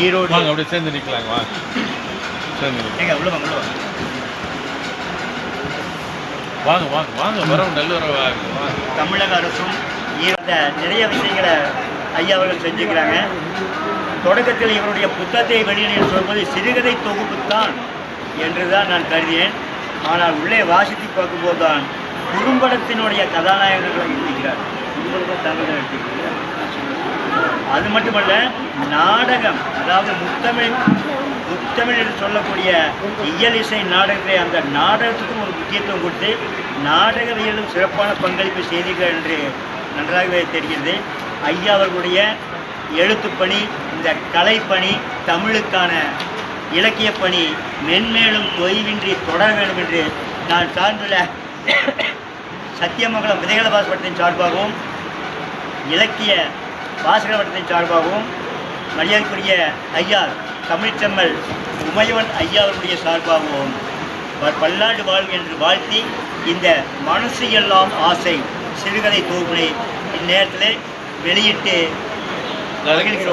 ஈரோடு வாங்க அப்படியே சேர்ந்து நிற்கலாங்க. வாங்க சேர்ந்து எங்க உள்ள வாங்க வாங்க வாங்க வாங்க வரோம் நல்ல வாங்க. தமிழக அரசும் நிறைய விஷயங்களை ஐயா அவர்கள் செஞ்சுக்கிறாங்க. தொடக்கத்தில் இவருடைய புத்தகத்தை வெளியிட சொல்வது சிறுகதை தொகுப்புத்தான் என்று தான் நான் கருதினேன். ஆனால் உள்ளே வாசித்து பார்க்கும்போது தான் குறும்படத்தினுடைய கதாநாயகர்களை எழுதிக்கிறார். குறும்படத்தை தமிழ் எழுதிக்கிறார். அது மட்டுமல்ல, நாடகம், அதாவது முத்தமிழ் என்று சொல்லக்கூடிய இயல் இசை நாடகத்தை, அந்த நாடகத்துக்கும் ஒரு முக்கியத்துவம் கொடுத்து நாடகவியலும் சிறப்பான பங்களிப்பு செய்தீர்கள் என்று நன்றாகவே தெரிகிறது. ஐயா அவர்களுடைய எழுத்துப்பணி, இந்த கலைப்பணி, தமிழுக்கான இலக்கிய பணி மென்மேலும் தொய்வின்றி தொடர வேண்டும் என்று நான் சார்ந்துள்ள சத்தியமங்கலம் விதைகள வாசகத்தின் சார்பாகவும் இலக்கிய வாசகர் வட்டத்தின் சார்பாகவும் மரியாதைக்குரிய ஐயா தமிழ்ச்செம்மல் உமையவன் ஐயா அவர்களுடைய சார்பாகவும் பல்லாண்டு வாழ்வு என்று வாழ்த்தி இந்த மனசு எல்லாம் ஆசை சிறுகதை தொகுப்பினை இந்நேரத்தில் வெளியிட்டு மகிழ்கிறோம்.